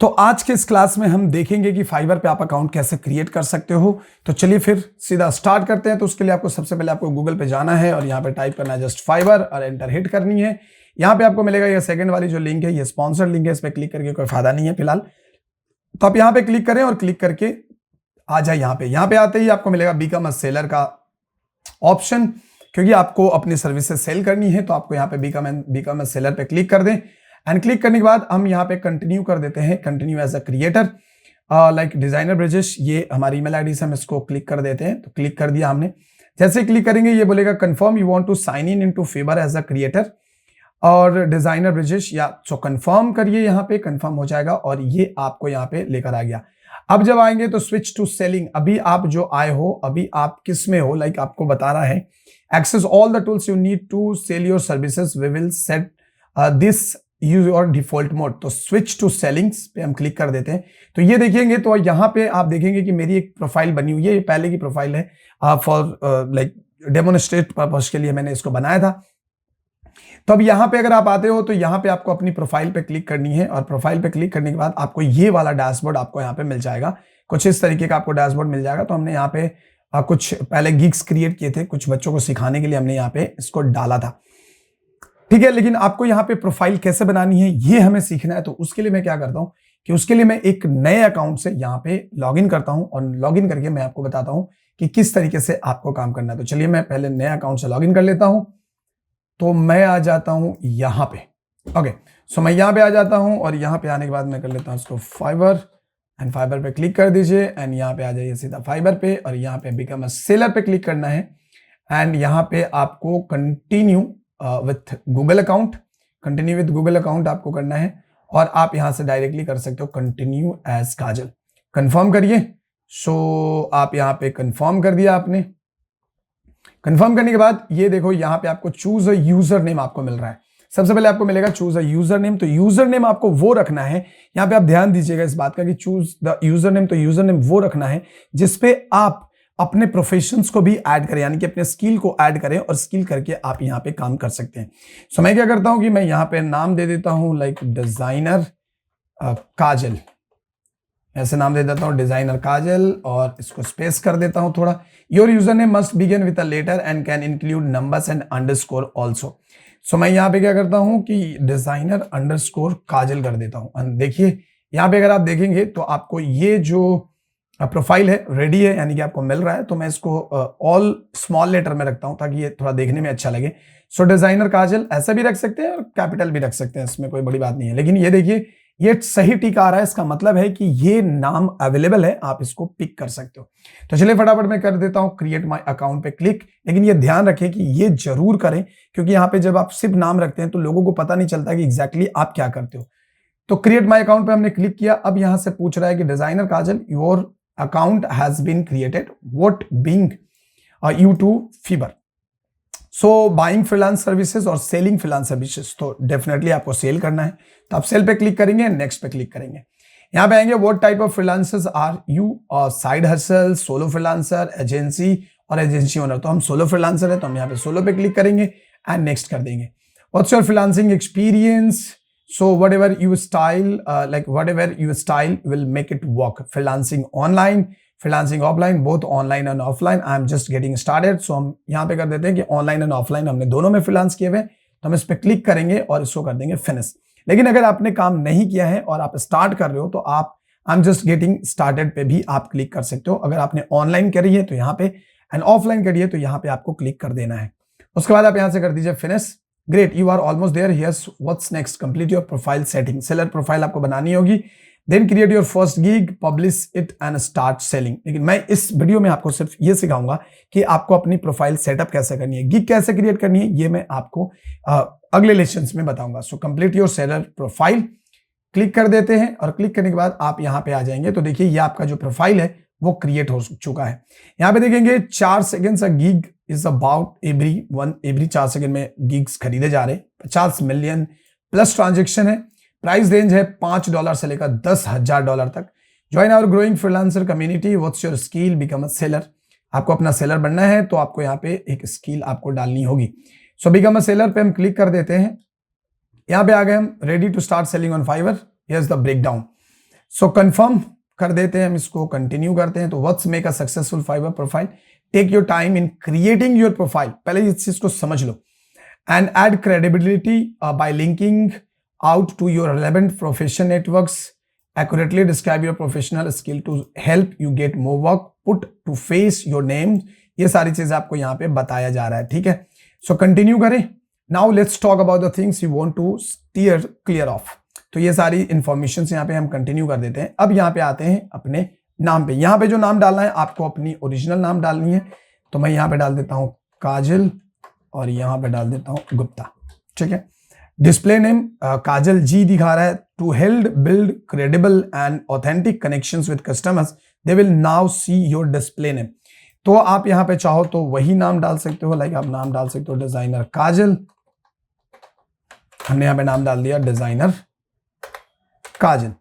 तो आज के इस क्लास में हम देखेंगे कि फाइवर पे आप अकाउंट कैसे क्रिएट कर सकते हो। तो चलिए फिर सीधा स्टार्ट करते हैं। तो उसके लिए आपको सबसे पहले आपको गूगल पे जाना है और यहाँ पे टाइप करना है जस्ट फाइवर और एंटर हिट करनी है। यहाँ पे आपको मिलेगा ये सेकंड वाली जो लिंक है, ये स्पॉन्सर्ड लिंक है, इस पर क्लिक करके कोई फायदा नहीं है फिलहाल। तो आप यहाँ पे क्लिक करें और क्लिक करके आ जाए यहाँ पे आते ही आपको मिलेगा बिकम अ सेलर का ऑप्शन, क्योंकि आपको अपनी सर्विसेज सेल करनी है। तो आपको यहाँ पे बिकम अ सेलर पे क्लिक कर दें एंड क्लिक करने के बाद हम यहाँ पे कंटिन्यू कर देते हैं, continue as a creator like designer Brijesh, ये हमारी ईमेल आईडी से हम इसको क्लिक कर देते हैं। तो क्लिक कर दिया हमने। जैसे क्लिक करेंगे ये बोलेगा confirm you want to sign in into Fiverr as a creator और डिजाइनर ब्रिजेश, या सो कंफर्म करिए, यहाँ पे कंफर्म हो जाएगा और ये आपको यहाँ पे लेकर आ गया। अब जब आएंगे तो स्विच टू सेलिंग, अभी आप जो आए हो, अभी आप किस में हो, लाइक आपको बता रहा है access all the tools you need to sell your services, we will set this use your default mode. तो स्विच टू सेलिंग्स पे हम क्लिक कर देते हैं। तो ये देखेंगे तो यहाँ पे आप देखेंगे कि मेरी एक प्रोफाइल बनी हुई है, ये पहले की प्रोफाइल है, फॉर लाइक डेमोन्स्ट्रेट पर्पस के लिए मैंने इसको बनाया था। तो अब यहाँ पे अगर आप आते हो तो यहाँ पे आपको अपनी प्रोफाइल पे क्लिक करनी है और प्रोफाइल पे क्लिक करने के बाद आपको ये वाला डैशबोर्ड आपको यहाँ पे मिल जाएगा। कुछ इस तरीके का आपको डैशबोर्ड मिल जाएगा। तो हमने यहाँ पे कुछ पहले गिग्स क्रिएट किए थे, कुछ बच्चों को सिखाने के लिए हमने यहाँ पे इसको डाला था, ठीक है। लेकिन आपको यहाँ पे प्रोफाइल कैसे बनानी है ये हमें सीखना है। तो उसके लिए मैं क्या करता हूँ कि उसके लिए मैं एक नए अकाउंट से यहाँ पे लॉगिन करता हूँ और लॉगिन करके मैं आपको बताता हूँ कि किस तरीके से आपको काम करना है। तो चलिए मैं पहले नए अकाउंट से लॉगिन कर लेता हूँ। तो मैं आ जाता हूं यहां पे, ओके। सो मैं यहां पे आ जाता हूं और यहां पे आने के बाद मैं कर लेता हूं इसको फाइवर एंड फाइवर पे क्लिक कर दीजिए एंड यहां पे आ जाइए सीधा फाइवर पे और यहां पे बिकम अ सेलर पे क्लिक करना है एंड यहां पे आपको continue with Google account, continue with Google account आपको करना है और आप यहां से डायरेक्टली कर सकते हो कंटिन्यू एज काजल, कंफर्म करिए। सो आप यहां पे कंफर्म कर दिया आपने। कंफर्म करने के बाद ये देखो यहाँ पे आपको चूज अ यूजर नेम आपको मिल रहा है। सबसे पहले आपको मिलेगा चूज अ यूजर नेम। तो यूजर नेम आपको वो रखना है, यहाँ पे आप ध्यान दीजिएगा इस बात का कि चूज द यूजर नेम, तो यूजर नेम वो रखना है जिसपे आप अपने प्रोफेशंस को भी ऐड करें, यानी कि अपने स्किल को ऐड करें और स्किल करके आप यहाँ पे काम कर सकते हैं। सो मैं क्या करता हूं कि मैं यहाँ पे नाम दे देता हूं लाइक डिजाइनर काजल, ऐसे नाम दे देता हूं डिजाइनर काजल और इसको स्पेस कर देता हूं थोड़ा। Your user name must begin with a letter and can include numbers and underscore also. So मैं यहाँ पे क्या करता हूं कि डिजाइनर अंडरस्कोर काजल कर देता हूं। देखिए यहाँ पे अगर आप देखेंगे तो आपको ये जो प्रोफाइल है रेडी है, यानी कि आपको मिल रहा है। तो मैं इसको ऑल स्मॉल लेटर में रखता हूं ताकि ये थोड़ा देखने में अच्छा लगे। सो डिजाइनर काजल ऐसा भी रख सकते हैं और कैपिटल भी रख सकते हैं, इसमें कोई बड़ी बात नहीं है। लेकिन ये देखिए ये सही टिक आ रहा है, इसका मतलब है कि ये नाम अवेलेबल है, आप इसको पिक कर सकते हो। तो चलिए फटाफट मैं कर देता हूं क्रिएट माय अकाउंट पे क्लिक। लेकिन ये ध्यान रखें कि ये जरूर करें, क्योंकि यहाँ पे जब आप सिर्फ नाम रखते हैं तो लोगों को पता नहीं चलता कि एग्जैक्टली आप क्या करते हो। तो क्रिएट माय अकाउंट पे हमने क्लिक किया। अब यहां से पूछ रहा है कि designer Kajal your account has been created, what being you to Fiverr. So buying freelance services और सेलिंग फ्रीलांस सर्विसेज, तो डेफिनेटली आपको सेल करना है। तो आप सेल पे क्लिक करेंगे, नेक्स्ट पे क्लिक करेंगे। यहाँ पे आएंगे what type of freelancers are you, side hustle, solo freelancer, agency और एजेंसी ओनर। तो हम सोलो फ्रीलांसर है तो हम यहाँ पे सोलो पे क्लिक करेंगे एंड नेक्स्ट कर देंगे। What's your freelancing experience, so whatever you style, like whatever you style will make it work. Freelancing online, freelancing offline, both online and offline. I am just getting started. So हम यहाँ पे कर देते हैं कि online and offline हमने दोनों में फ्रीलांस किए हुए, तो हम इस पे क्लिक करेंगे और इसको कर देंगे फिनिश। लेकिन अगर आपने काम नहीं किया है और आप स्टार्ट कर रहे हो तो आप I am just getting started पे भी आप क्लिक कर सकते हो। अगर आपने ऑनलाइन करी है तो यहाँ पे एंड ऑफलाइन करी है तो यहाँ पे आपको क्लिक कर देना है। उसके बाद आप यहाँ से कर दीजिए finish. Great, you are almost there, here's what's next, complete your profile setting. Seller profile आपको बनानी होगी, then create your first gig, publish it and start selling. लेकिन मैं इस वीडियो में आपको सिर्फ ये सिखाऊंगा कि आपको अपनी प्रोफाइल सेटअप कैसे करनी है, गिग कैसे क्रिएट करनी है, ये मैं आपको अगले लेसन्स में बताऊंगा। So complete your seller profile, click कर देते हैं और क्लिक करने के बाद आप यहाँ पे आ जाएंगे। तो देखिए ये आपका जो प्रोफाइल है वो क्रिएट हो चुका है। यहाँ पे देखेंगे 4 second a gig is about every 4 second में गिग्स खरीदे जा रहे हैं। 50 मिलियन प्लस ट्रांजेक्शन है। प्राइस रेंज है $5 से लेकर $10,000 तक। Join our growing freelancer community, what's your skill, become a seller. आपको अपना सेलर बनना है तो आपको यहाँ पे एक स्किल आपको डालनी होगी। सो बिकम अ सेलर पे हम क्लिक कर देते हैं। यहाँ पे आ गए हम, ready to start selling on Fiverr, here's the breakdown. So confirm कर देते हैं हम इसको, कंटिन्यू करते हैं। तो what's make a successful Fiverr profile, take your time in creating your profile, पहले इस चीज को समझ लो। And add credibility by linking out to your relevant profession networks, accurately describe your professional skill to help you get more work, put to face your name, ये सारी चीजें आपको यहाँ पे बताया जा रहा है, ठीक है। सो कंटिन्यू करें। Now let's talk about the things you want to steer clear of. तो ये सारी इंफॉर्मेशन यहाँ पे हम कंटिन्यू कर देते हैं। अब यहाँ पे आते हैं अपने नाम पे। यहाँ पे जो नाम डालना है आपको अपनी ओरिजिनल नाम डालनी है। तो मैं यहाँ पे डाल देता हूँ काजल और यहाँ पे डाल देता हूँ गुप्ता, ठीक है। डिस्प्ले नेम काजल जी दिखा रहा है। To help build credible and authentic connections with customers, they will now see your display name. तो आप यहाँ पे चाहो तो वही नाम डाल सकते हो, लाइक आप नाम डाल सकते हो डिजाइनर काजल। हमने यहाँ पे नाम डाल दिया डिजाइनर काजल,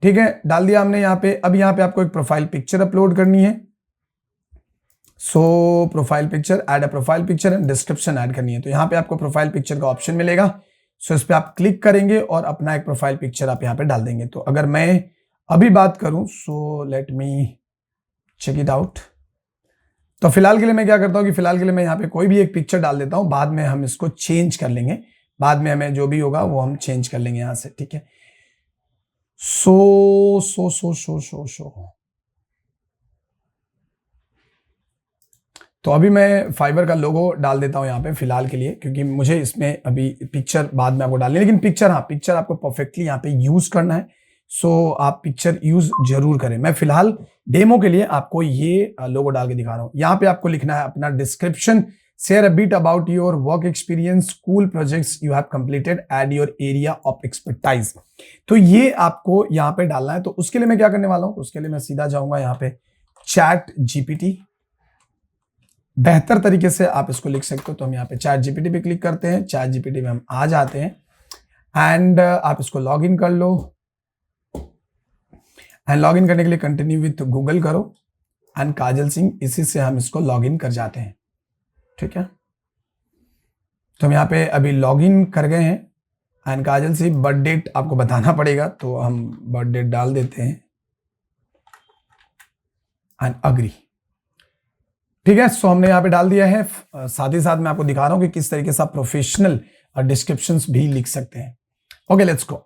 ठीक है, डाल दिया हमने यहाँ पे। अब यहाँ पे आपको एक प्रोफाइल पिक्चर अपलोड करनी है। So profile picture, add a profile picture and description add करनी है। तो यहाँ पे आपको प्रोफाइल पिक्चर का ऑप्शन मिलेगा। सो इस पे आप क्लिक करेंगे और अपना एक प्रोफाइल पिक्चर आप यहाँ पे डाल देंगे। तो अगर मैं अभी बात करूं, so let me check it out. तो फिलहाल के लिए मैं क्या करता हूं कि फिलहाल के लिए मैं यहाँ पे कोई भी एक पिक्चर डाल देता हूं, बाद में हम इसको चेंज कर लेंगे, बाद में हमें जो भी होगा वो हम चेंज कर लेंगे यहाँ से, ठीक है। सो तो अभी मैं फाइवर का लोगो डाल देता हूं यहाँ पे फिलहाल के लिए, क्योंकि मुझे इसमें अभी पिक्चर बाद में आपको डालनी है। लेकिन पिक्चर, हाँ, पिक्चर आपको परफेक्टली यहाँ पे यूज करना है। सो आप पिक्चर यूज जरूर करें। मैं फिलहाल डेमो के लिए आपको ये लोगो डाल के दिखा रहा हूँ। यहाँ पे आपको लिखना है अपना description, share a bit about your work experience, cool projects you have completed, add your area of expertise. तो ये आपको यहाँ पे डालना है। तो उसके लिए मैं क्या करने वाला हूँ, उसके लिए मैं सीधा जाऊंगा यहाँ पे चैट जीपीटी। बेहतर तरीके से आप इसको लिख सकते हो। तो हम यहाँ पे चैट जीपीटी पे क्लिक करते हैं। चैट जीपीटी में हम आ जाते हैं एंड आप इसको लॉग इन कर लो। एंड लॉग इन करने के लिए कंटिन्यू विथ गूगल करो एंड काजल सिंह, इसी से हम इसको लॉग इन कर जाते हैं, ठीक है। तो हम यहाँ पे अभी लॉग इन कर गए हैं and Kajal Singh birth date आपको बताना पड़ेगा, तो हम बर्थ डेट डाल देते हैं एंड अग्री, ठीक है। सो हमने यहाँ पे डाल दिया है। साथ ही साथ मैं आपको दिखा रहा हूँ कि किस तरीके से आप प्रोफेशनल डिस्क्रिप्शंस भी लिख सकते हैं। Okay, let's go.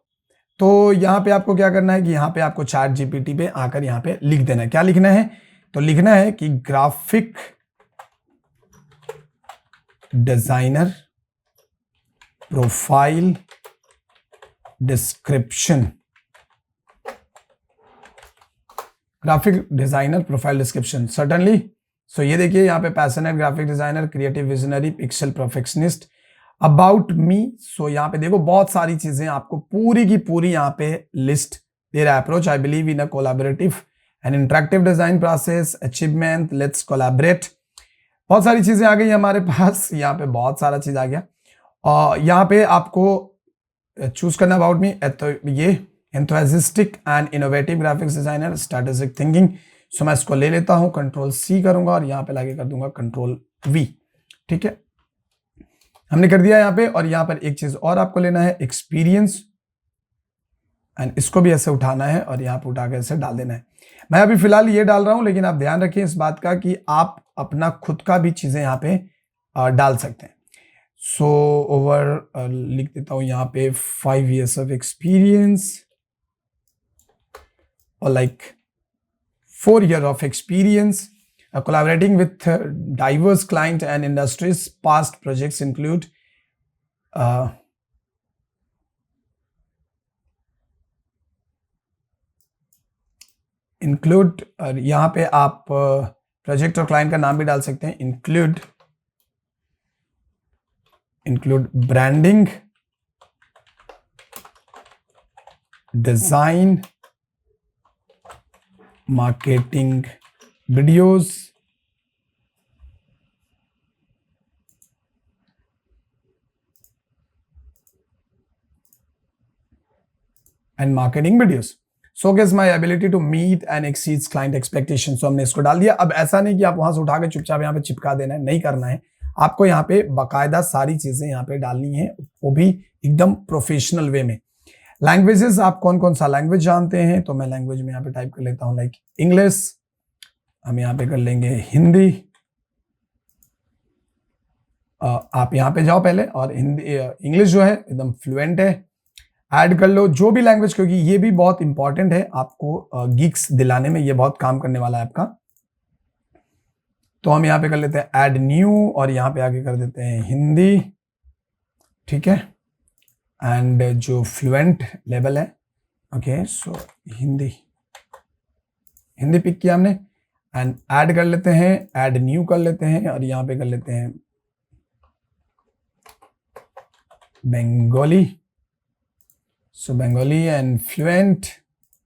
तो यहाँ पे आपको क्या करना है कि यहाँ पे आपको चैट जीपीटी पे आकर यहाँ पे लिख देना है। क्या लिखना है? तो लिखना है कि graphic designer profile description, graphic designer profile description, certainly. So ये देखिए यहाँ पे passionate graphic designer, creative visionary, pixel perfectionist, about me. So यहाँ पे देखो बहुत सारी चीजें आपको पूरी की पूरी यहाँ पे लिस्ट दे रहा है। Approach I believe in a collaborative and interactive design process, achievement, let's collaborate. बहुत सारी चीजें आ गई हमारे पास, यहाँ पे बहुत सारा चीज आ गया। और यहाँ पे आपको चूज करना अबाउट मी। तो ये enthusiastic and innovative graphics designer, strategic thinking. So मैं इसको ले लेता हूं, कंट्रोल सी करूंगा और यहाँ पे लाके कर दूंगा कंट्रोल वी, ठीक है। हमने कर दिया यहाँ पे। और यहाँ पर एक चीज और आपको लेना है, एक्सपीरियंस, एंड इसको भी ऐसे उठाना है और यहाँ पे उठा के ऐसे डाल देना है। मैं अभी फिलहाल ये डाल रहा हूं, लेकिन आप ध्यान रखिए इस बात का कि आप अपना खुद का भी चीजें यहाँ पे डाल सकते हैं। सो ओवर लिख देता हूं यहाँ पे 5 years ऑफ एक्सपीरियंस और like 4 years of experience, collaborating with diverse client and industries. Past projects include यहाँ पे आप प्रोजेक्ट और क्लाइंट का नाम भी डाल सकते हैं। Include branding, design, marketing videos, and marketing videos. Showcase my ability to meet and exceed client expectations. So हमने इसको डाल दिया। अब ऐसा नहीं कि आप वहां से उठा के चुपचाप यहाँ पे चिपका देना है, नहीं करना है। आपको यहाँ पे बाकायदा सारी चीजें यहाँ पे डालनी है, वो भी एकदम प्रोफेशनल वे में। लैंग्वेजेस, आप कौन कौन सा लैंग्वेज जानते हैं? तो मैं लैंग्वेज में यहाँ पे टाइप कर लेता हूँ लाइक इंग्लिश, हम यहाँ पे कर लेंगे हिंदी। आप यहाँ पे जाओ पहले और हिंदी इंग्लिश जो है एकदम फ्लुएंट है, ऐड कर लो जो भी लैंग्वेज, क्योंकि ये भी बहुत इंपॉर्टेंट है आपको गिग्स दिलाने में, ये बहुत काम करने वाला है आपका। तो हम यहाँ पे कर लेते हैं ऐड न्यू और यहाँ पे आगे कर देते हैं हिंदी, ठीक है। एंड जो फ्लुएंट लेवल है, ओके, सो हिंदी पिक किया हमने एंड ऐड कर लेते हैं, ऐड न्यू कर लेते हैं और यहाँ पे कर लेते हैं बंगाली। सो बंगाली एंड फ्लुएंट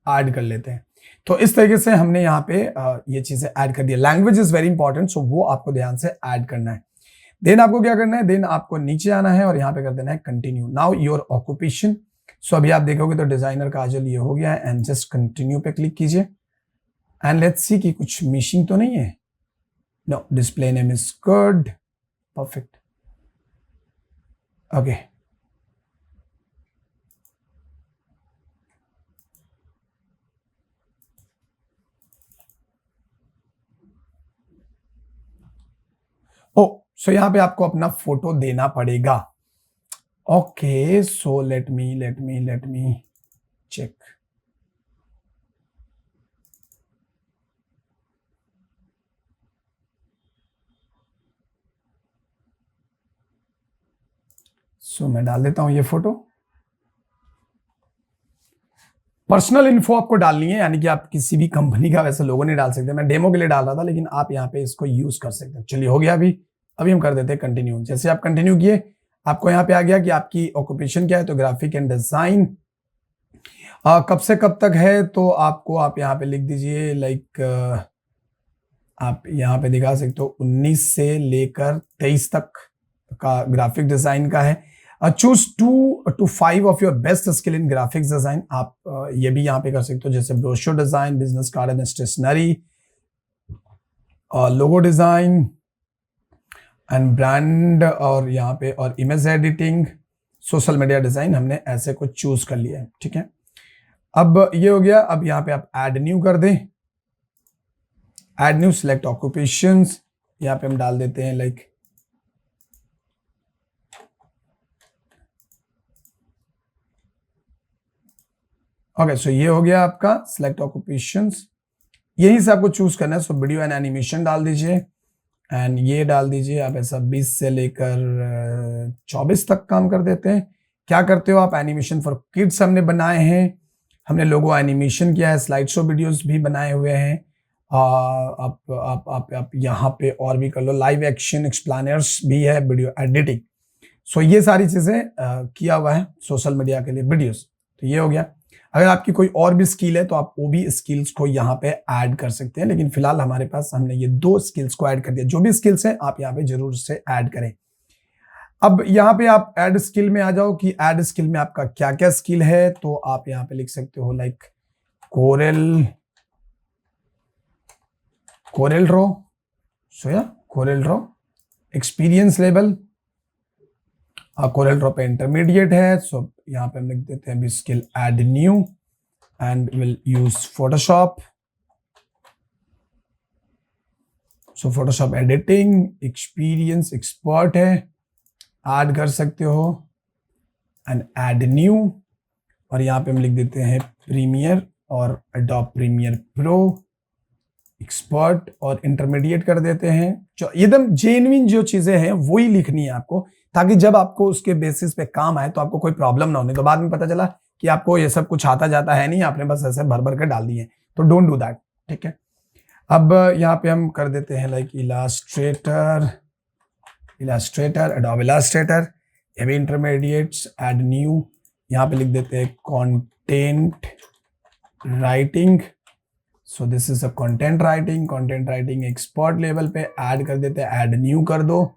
ऐड कर लेते हैं। तो इस तरीके से हमने यहाँ पे ये चीजें ऐड कर दी। लैंग्वेज इज वेरी इंपॉर्टेंट, सो वो आपको ध्यान से ऐड करना है। देन आपको क्या करना है, देन आपको नीचे आना है और यहाँ पे कर देना है continue. Now your occupation. So अभी आप देखोगे तो डिजाइनर काजल ये हो गया है एंड जस्ट कंटिन्यू पे क्लिक कीजिए एंड लेट्स सी कि कुछ मिसिंग तो नहीं है। No, display name is good, perfect, okay. So यहाँ पे आपको अपना फोटो देना पड़ेगा। Okay, so let me check. So मैं डाल देता हूं ये फोटो। पर्सनल इन्फो आपको डालनी है, यानी कि आप किसी भी कंपनी का वैसे लोगो नहीं डाल सकते। मैं डेमो के लिए डाल रहा था, लेकिन आप यहाँ पे इसको यूज कर सकते हैं। चलिए हो गया। अभी हम कर देते हैं कंटिन्यू। जैसे आप कंटिन्यू किए, आपको यहाँ पे आ गया कि आपकी ऑक्यूपेशन क्या है, तो ग्राफिक एंड डिजाइन। कब से कब तक है, तो आप यहाँ पे लिख दीजिए लाइक आप यहाँ पे दिखा सकते हो 19 से लेकर 23 तक का ग्राफिक डिजाइन का है। Choose 2 to 5 of your best skill in graphics design. आप ये भी यहाँ पे कर सकते हो, जैसे brochure design, business card and stationery, logo design and brand, और यहाँ पे और image editing, social media design. हमने ऐसे कुछ चूज कर लिया है, ठीक है। अब ये हो गया। अब यहाँ पे आप ऐड न्यू कर दें, ऐड न्यू, सिलेक्ट ऑक्यूपेशंस। यहाँ पे हम डाल देते हैं लाइक ओके। सो ये हो गया आपका सिलेक्ट ऑक्यूपेशंस। यहीं से आपको चूज करना है। सो वीडियो एंड एनिमेशन डाल दीजिए एंड ये डाल दीजिए आप ऐसा 20 से लेकर 24 तक काम कर देते हैं। क्या करते हो आप, एनिमेशन फॉर किड्स हमने बनाए हैं, हमने लोगो एनिमेशन किया है, स्लाइड शो वीडियोस भी बनाए हुए हैं। आप यहाँ पे और भी कर लो, लाइव एक्शन एक्सप्लेनर्स भी है, वीडियो एडिटिंग। सो ये सारी चीजें किया हुआ है सोशल मीडिया के लिए वीडियोस। तो ये हो गया। अगर आपकी कोई और भी स्किल है तो आप वो भी स्किल्स को यहाँ पे ऐड कर सकते हैं, लेकिन फिलहाल हमारे पास हमने ये 2 स्किल्स को ऐड कर दिया। जो भी स्किल्स हैं आप यहाँ पे जरूर से ऐड करें। अब यहाँ पे आप ऐड स्किल में आ जाओ कि ऐड स्किल में आपका क्या क्या स्किल है। तो आप यहाँ पे लिख सकते हो लाइक कोरेल ड्रॉ। सो या Corel draw experience level, Corel draw पे इंटरमीडिएट है। सो यहाँ पे हम लिख देते हैं भी skill add new and will use Photoshop. So Photoshop editing experience expert है, ऐड कर सकते हो एंड ऐड न्यू। और यहाँ पे हम लिख देते हैं प्रीमियर और एडोब प्रीमियर प्रो एक्सपर्ट और इंटरमीडिएट कर देते हैं। जो एकदम जेन्युइन जो चीजें हैं वही लिखनी है आपको, ताकि जब आपको उसके बेसिस पे काम आए तो आपको कोई प्रॉब्लम ना होने। तो बाद में पता चला कि आपको ये सब कुछ आता जाता है नहीं, आपने बस ऐसे भर भर कर डाल दिए। तो डोंट डू दैट, ठीक है। अब यहाँ पे हम कर देते हैं लाइक इलास्ट्रेटर, एडोब इलास्ट्रेटर, ये भी इंटरमीडिएट्स, ऐड न्यू। यहाँ पे लिख देते हैं content writing. So this is a content writing expert level पे ऐड कर देते हैं, ऐड न्यू कर दो।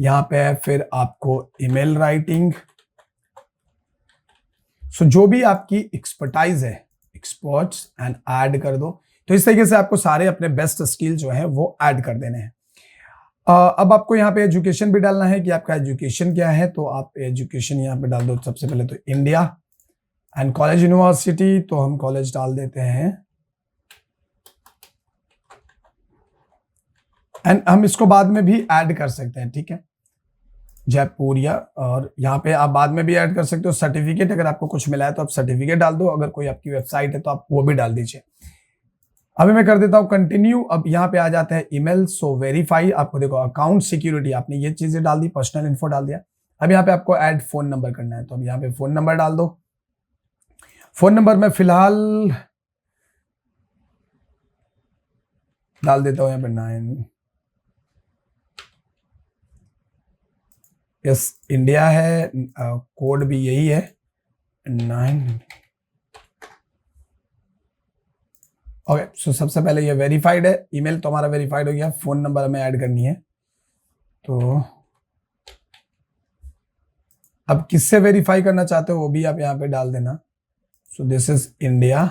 यहाँ पे फिर आपको ईमेल राइटिंग। सो जो भी आपकी एक्सपर्टाइज है, एक्सपर्ट्स एंड ऐड कर दो। तो इस तरीके से आपको सारे अपने बेस्ट स्किल जो है वो ऐड कर देने हैं। अब आपको यहाँ पे एजुकेशन भी डालना है कि आपका एजुकेशन क्या है, तो आप एजुकेशन यहाँ पे डाल दो। सबसे पहले तो इंडिया एंड कॉलेज यूनिवर्सिटी, तो हम कॉलेज डाल देते हैं एंड हम इसको बाद में भी ऐड कर सकते हैं, ठीक है, जयपुरिया। और यहाँ पे आप बाद में भी ऐड कर सकते हो सर्टिफिकेट, अगर आपको कुछ मिला है तो आप सर्टिफिकेट डाल दो, अगर कोई आपकी वेबसाइट है तो आप वो भी डाल दीजिए। अभी मैं कर देता हूं कंटिन्यू। अब यहाँ पे आ जाते हैं ईमेल, सो वेरीफाई। आपको देखो अकाउंट सिक्योरिटी, आपने ये चीजें डाल दी, पर्सनल इन्फो डाल दिया। अब यहाँ पे आपको ऐड फोन नंबर करना है, तो अब यहाँ पे फोन नंबर डाल दो। फोन नंबर में फिलहाल डाल देता हूं यहाँ पे 9, यस इंडिया है, कोड भी यही है 9। ओके, सो सबसे पहले ये वेरीफाइड है, ईमेल तो हमारा वेरीफाइड हो गया। फोन नंबर हमें ऐड करनी है, तो अब किससे वेरीफाई करना चाहते हो वो भी आप यहाँ पे डाल देना। सो दिस इज इंडिया,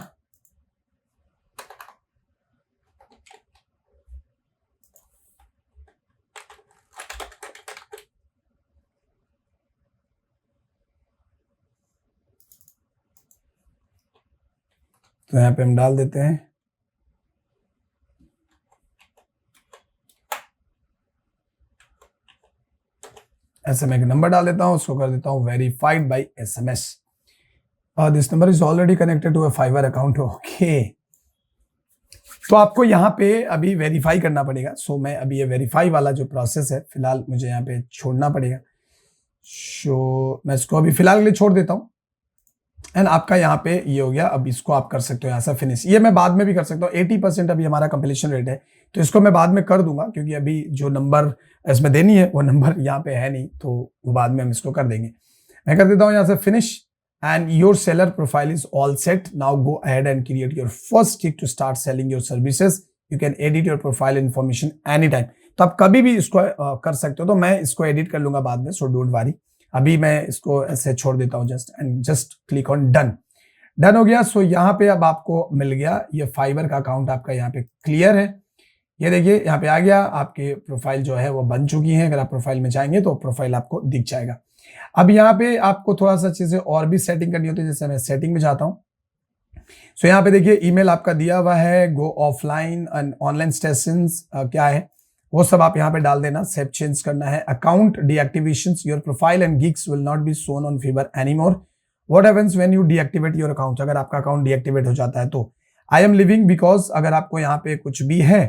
तो यहाँ पे हम डाल देते हैं। ऐसे मैं एक नंबर डाल देता हूं, उसको कर देता हूं verified by SMS। This number is already connected to a Fiverr account. Okay, तो आपको यहाँ पे अभी वेरीफाई करना पड़ेगा। सो मैं अभी ये वेरीफाई वाला जो प्रोसेस है फिलहाल मुझे यहाँ पे छोड़ना पड़ेगा। सो मैं इसको अभी फिलहाल के लिए छोड़ देता हूँ एंड आपका यहाँ पे ये हो गया। अब इसको आप कर सकते हो यहाँ से फिनिश। ये मैं बाद में भी कर सकता हूँ, 80% अभी हमारा कंप्लीशन रेट है, तो इसको मैं बाद में कर दूंगा, क्योंकि अभी जो नंबर इसमें देनी है वो नंबर यहाँ पे है नहीं, तो वो बाद में हम इसको कर देंगे। मैं कर देता हूँ यहाँ से finish and your seller profile is all set. Now go ahead and create your first tick two start selling your services. You can edit your profile information any time. तो आप कभी भी इसको कर सकते हो, तो मैं इसको एडिट कर लूंगा बाद में, सो डोंट वरी। अभी मैं इसको ऐसे छोड़ देता हूँ just, and just click on done. Done हो गया। सो यहाँ पे अब आपको मिल गया ये फाइबर का अकाउंट, आपका यहाँ पे क्लियर है। ये देखिए यहाँ पे आ गया, आपके प्रोफाइल जो है वो बन चुकी है। अगर आप प्रोफाइल में जाएंगे तो प्रोफाइल आपको दिख जाएगा। अब यहाँ पे आपको थोड़ा सा चीजें और भी सेटिंग करनी होती है, जैसे मैं सेटिंग में जाता हूँ। सो यहाँ पे देखिए ईमेल आपका दिया हुआ है, गो ऑफलाइन एंड ऑनलाइन सेशंस क्या है वो सब आप यहाँ पे डाल देना। सेव चेंज करना है। Account deactivations, your profile and gigs will not be shown on Fiverr anymore. What happens when you deactivate your account, अगर आपका अकाउंट डीएक्टिवेट हो जाता है तो आई एम लिविंग बिकॉज, अगर आपको यहाँ पे कुछ भी है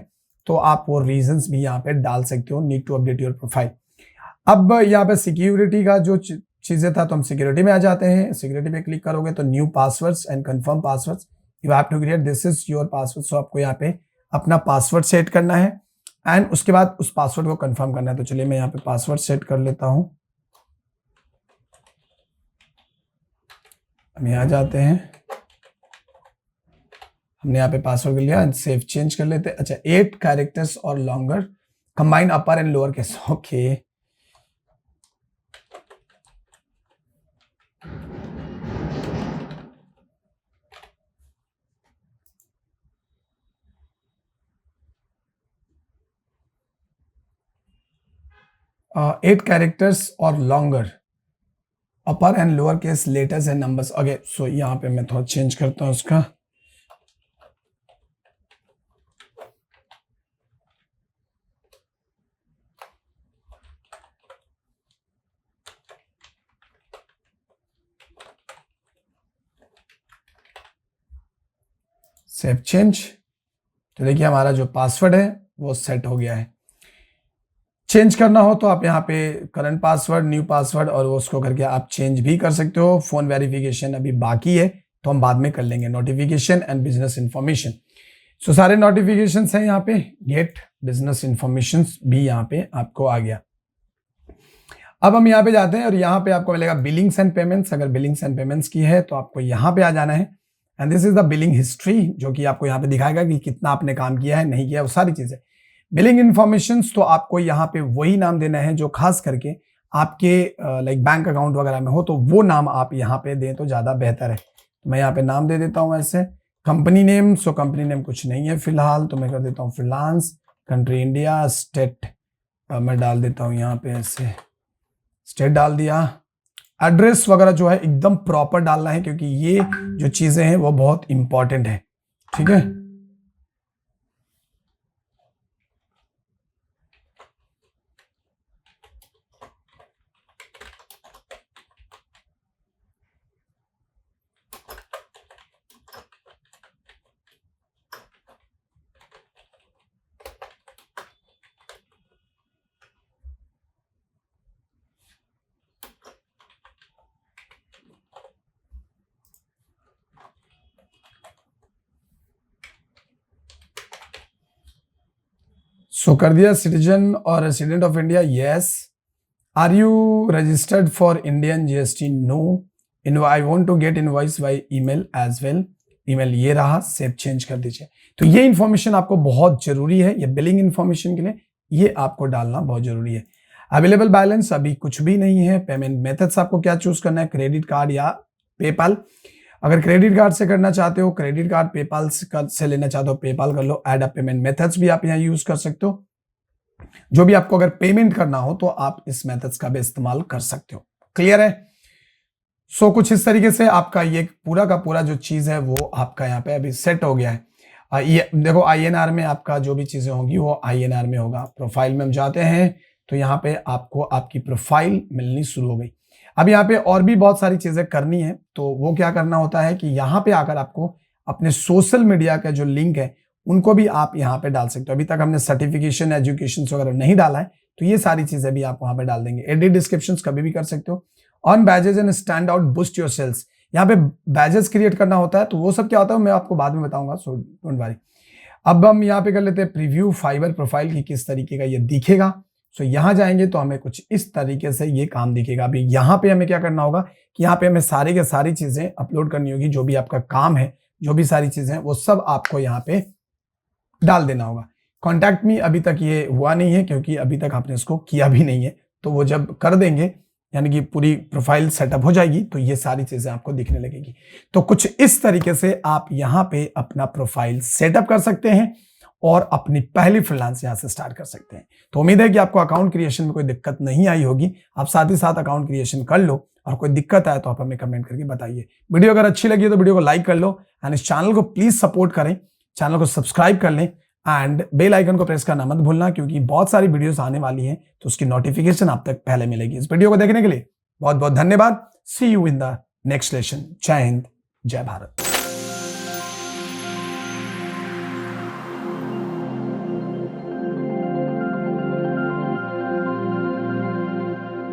तो आप वो रीजंस भी यहाँ पे डाल सकते हो। Need to update your profile. अब यहाँ पे सिक्योरिटी का जो चीजें था, तो हम सिक्योरिटी में आ जाते हैं। सिक्योरिटी पे क्लिक करोगे तो new passwords and confirm passwords, you have to create, this is your password. So आपको यहाँ पे अपना पासवर्ड सेट करना है एंड उसके बाद उस पासवर्ड को कंफर्म करना है। तो चलिए मैं यहाँ पे पासवर्ड सेट कर लेता हूं। हम यहाँ जाते हैं, हमने यहाँ पे पासवर्ड कर लिया एंड सेव चेंज कर लेते हैं। अच्छा, 8 कैरेक्टर्स और longer, combine upper and lower case. Okay, eight characters और longer, upper and lower case, letters and numbers. Okay, so यहाँ पे मैं थोड़ा चेंज करता हूँ उसका। Save change. तो देखिए हमारा जो पासवर्ड है वो सेट हो गया है। चेंज करना हो तो आप यहाँ पे करंट पासवर्ड, न्यू पासवर्ड और वो उसको करके आप चेंज भी कर सकते हो। फोन वेरिफिकेशन अभी बाकी है तो हम बाद में कर लेंगे। नोटिफिकेशन एंड बिजनेस इंफॉर्मेशन, सो सारे नोटिफिकेशंस हैं यहाँ पे। गेट बिजनेस इंफॉर्मेशन भी यहाँ पे आपको आ गया। अब हम यहाँ पे जाते हैं और यहाँ पे आपको मिलेगा बिलिंग्स एंड पेमेंट्स। अगर बिलिंग्स एंड पेमेंट्स की है तो आपको यहाँ पे आ जाना है and this is the billing history, जो कि आपको यहाँ पे दिखाएगा कि कितना आपने काम किया है, नहीं किया, वो सारी चीजें। बिलिंग इन्फॉर्मेशन, तो आपको यहाँ पे वही नाम देना है जो खास करके आपके लाइक बैंक अकाउंट वगैरह में हो, तो वो नाम आप यहाँ पे दें तो ज्यादा बेहतर है। तो मैं यहाँ पे नाम दे देता हूँ ऐसे। Company name, so company name कुछ नहीं है फिलहाल, तो मैं कर देता हूँ फ्रीलांस, कंट्री इंडिया, स्टेट अब मैं डाल देता हूं यहाँ पे ऐसे, स्टेट डाल दिया। एड्रेस वगैरह जो है एकदम प्रॉपर डालना है, क्योंकि ये जो चीजें हैं वो बहुत इंपॉर्टेंट है। ठीक है, सो कर दिया सिटीजन और resident of India, yes. Are you registered for Indian GST, no. I want to get invoice by email as well, email ये रहा, सेव चेंज कर दीजिए। तो ये इंफॉर्मेशन आपको बहुत जरूरी है, ये बिलिंग इंफॉर्मेशन के लिए ये आपको डालना बहुत जरूरी है। अवेलेबल बैलेंस अभी कुछ भी नहीं है। पेमेंट मेथड्स आपको क्या चूज करना है, क्रेडिट कार्ड या पेपाल। अगर क्रेडिट कार्ड से करना चाहते हो क्रेडिट कार्ड, पेपाल से लेना चाहते हो पेपाल कर लो। ऐड अप पेमेंट मेथड्स भी आप यहाँ यूज कर सकते हो। जो भी आपको अगर पेमेंट करना हो तो आप इस मेथड्स का भी इस्तेमाल कर सकते हो। क्लियर है? सो कुछ इस तरीके से आपका ये पूरा का पूरा जो चीज है वो आपका यहाँ पे अभी सेट हो गया है। ये देखो INR में आपका जो भी चीजें होंगी वो INR में होगा। प्रोफाइल में हम जाते हैं तो यहाँ पे आपको आपकी प्रोफाइल मिलनी शुरू हो गई। अब यहाँ पे और भी बहुत सारी चीजें करनी है, तो वो क्या करना होता है कि यहाँ पे आकर आपको अपने सोशल मीडिया का जो लिंक है उनको भी आप यहाँ पे डाल सकते हो। अभी तक हमने सर्टिफिकेशन, एजुकेशन वगैरह नहीं डाला है, तो ये सारी चीजें भी आप वहां पे डाल देंगे। एडिट डिस्क्रिप्शंस कभी भी कर सकते हो। On badges and stand out, boost your sales, यहाँ पे बैजेस क्रिएट करना होता है, तो वो सब क्या होता है मैं आपको बाद में बताऊंगा, सो डोंट वरी। अब हम यहाँ पे कर लेते हैं प्रीव्यू फाइबर प्रोफाइल की किस तरीके का ये दिखेगा। सो यहाँ जाएंगे तो हमें कुछ इस तरीके से ये काम दिखेगा। अभी यहाँ पे हमें क्या करना होगा कि यहाँ पे हमें सारी के सारी चीजें अपलोड करनी होगी। जो भी आपका काम है, जो भी सारी चीजें हैं वो सब आपको यहाँ पे डाल देना होगा। कॉन्टैक्ट मी अभी तक ये हुआ नहीं है, क्योंकि अभी तक आपने इसको किया भी नहीं है। तो वो जब कर देंगे, यानी कि पूरी प्रोफाइल सेटअप हो जाएगी, तो ये सारी चीजें आपको दिखने लगेगी। तो कुछ इस तरीके से आप यहाँ पे अपना प्रोफाइल सेटअप कर सकते हैं और अपनी पहली फ्रीलांस यहाँ से स्टार्ट कर सकते हैं। तो उम्मीद है कि आपको अकाउंट क्रिएशन में कोई दिक्कत नहीं आई होगी। आप साथ ही साथ अकाउंट क्रिएशन कर लो, और कोई दिक्कत आए तो आप हमें कमेंट करके बताइए। वीडियो अगर अच्छी लगी तो वीडियो को लाइक कर लो, एंड इस चैनल को प्लीज सपोर्ट करें, चैनल को सब्सक्राइब कर लें, एंड बेल आइकन को प्रेस करना मत भूलना, क्योंकि बहुत सारी वीडियोस आने वाली हैं तो उसकी नोटिफिकेशन आप तक पहले मिलेगी। इस वीडियो को देखने के लिए बहुत बहुत धन्यवाद। See you in the next lesson. जय हिंद, जय भारत।